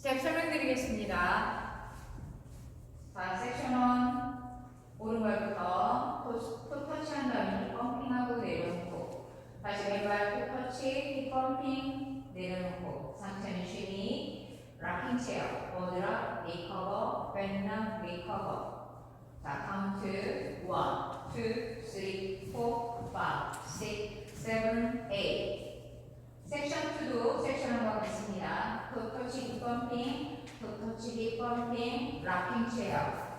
스텝 설명드리겠습니다. 자, 섹션 1 오른발부터 톱 터치한 다음에 펌핑하고 내려놓고 다시 왼발 톱 터치, 힙 펌핑 내려놓고 상체는 쉬니 락킹 체어, 워드락, 리커버, 백락, 리커버. 자, 카운트 1, 2, 3, 4, 5, 6, 7, 8. 섹션 2도 섹션 1과 같습니다. 톱 터치, 힙 펌핑, 톱 터치, 힙 펌핑, 락킹 체어.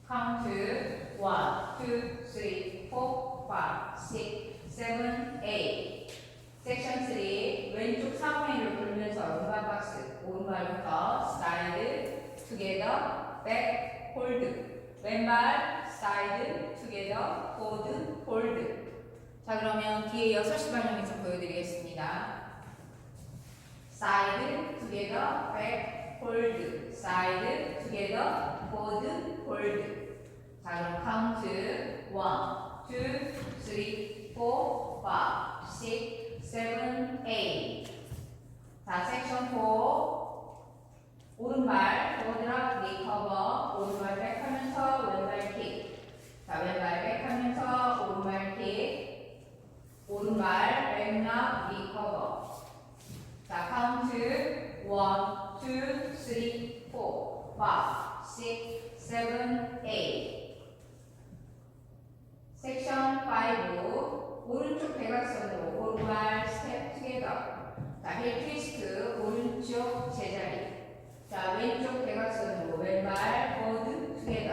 카운트 1, 2, 3, 4, 5, 6, 7, 8. 섹션 3 왼쪽 4분의 1로 돌면서 음악 박스 오른발부터 사이드, 투게더, 백, 홀드. 왼발 사이드, 투게더, 포드, 홀드. 자, 그러면 뒤에 6시 방향에서 보여드리겠습니다. 사이드, 투게더, 백, 홀드. 사이드, 투게더, 포드, 홀드. 자, 그럼 카운트 1, 2, 3, 4, 5, 6, 7, 8. 자, 섹션 4 오른발 워드락 리커버, 오른발 백 하면서 왼발 킥. 자, 왼발 백 하면서 오른발 킥, 오른발 백락 리커버. 자, 카운트 1, 2, 3, 4, 5, 6, 7, 8. 섹션 5 오른쪽 대각선으로 오른발 스텝 투게더. 자, 힐 트위스트 오른쪽 제자리. 자, 왼쪽 대각선으로 왼발 포드 투게더.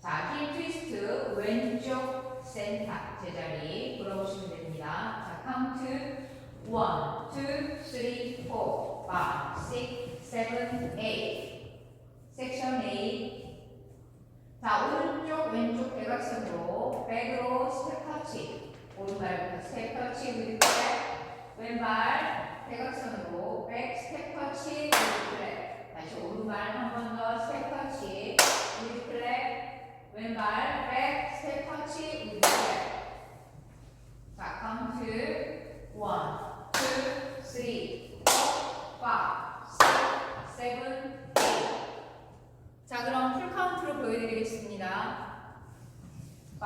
자, 힐 트위스트 왼쪽 센터 제자리 돌아오시면 됩니다. 자, 카운트 1, 2, 3, 4, 5, 6, 7, 8. 섹션 8. 자, 오른쪽 왼쪽 대각선으로 백으로 스텝 터치. 오른발부터 스텝 터치 위드 플랫. 왼발 대각선으로 백 스텝 터치 위드 플랫. 다시 오른발 한 번 더 스텝 터치 위드 플랫. 왼발 백 스텝 터치 위드 플랫. 자, 카운트 1, 2, 3, 4, 5, 6, 7, 8. 자, 그럼 풀 카운트로 보여드리겠습니다. 5,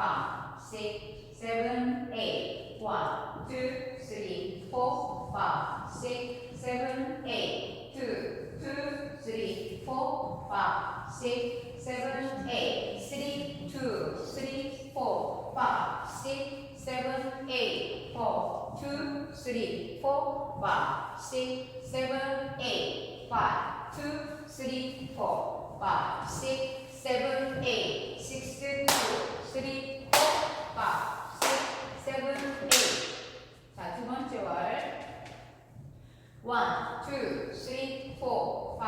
6, 7, 8. 1, 2, 3, 4, 5, 6, 7, 8. 2, 2, 3, 4, 5, 6, 7, 8. 3, 2, 3, 4, 5, 6, 7, 8. 4, 2, 3, 4, 5, 6, 7, 8. 5, 2, 3, 4. 5, 6, 7, 8. 6, 2, 3, 4, 5, 6, 7, 8. 자, 두 번째 월. 1, 2, 3, 4, 5,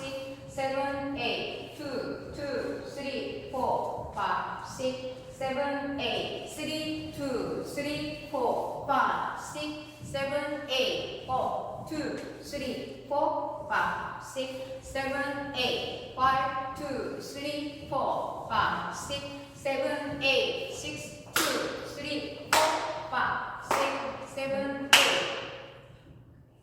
6, 7, 8. 2, 2, 3, 4, 5, 6, 7, 8. 3, 2, 3, 4, 5, 6, 7, 8. 4, 2, 3, 4, 5, 6, 7, 8. 5, 2, 3, 4, 5, 6, 7, 8. 6, 2, 3, 4, 5, 6, 7, 8.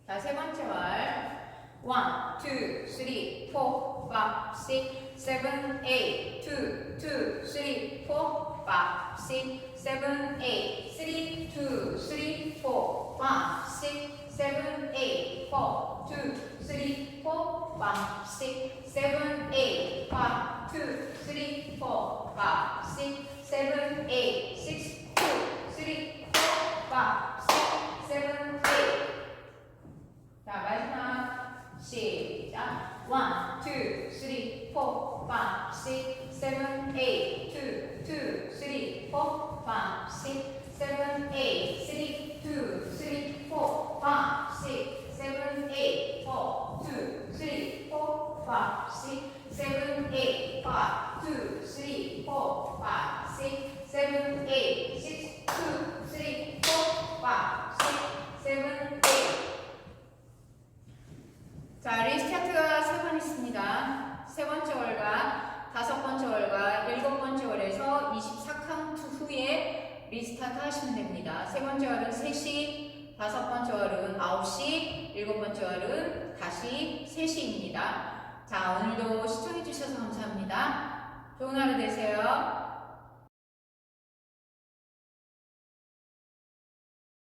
자, 세 번째 월. 1, 2, 3, 4, 5, 6, 7, 8. 2, 2, 3, 4, 5, 6, 7, 8. 3, 2, 3, 4, 5, 6, 7, 8. 4, 2, 3, 4, 5, 6, 7, 8. 5, 2, 3, 4, 5, 6, 7, 8. 6, 2, 3, 4, 5, 6, 7, 8. 자, 마지막 시작. 1, 2, 3, 4, 5, 6, 7, 8. 2, 2, 3, 4, 5, 6, 7, 8. 3, 2, 3, 4, 5, 6, 7, 8. 4, 2, 3, 4, 5, 6, 7, 8. 5, 2, 3, 4, 5, 6, 7, 8. 6, 2, 3, 4, 5, 6, 7, 8. 자, 리스타트가 3번 있습니다. 세 번째 월과 다섯 번째 월과 일곱 번째 월에서 24카운트 후에 리스타트 하시면 됩니다. 세 번째 월은 3시, 다섯 번째 월은 9시, 일곱 17번째 월은 다시 3시입니다. 자, 오늘도 시청해주셔서 감사합니다. 좋은 하루 되세요.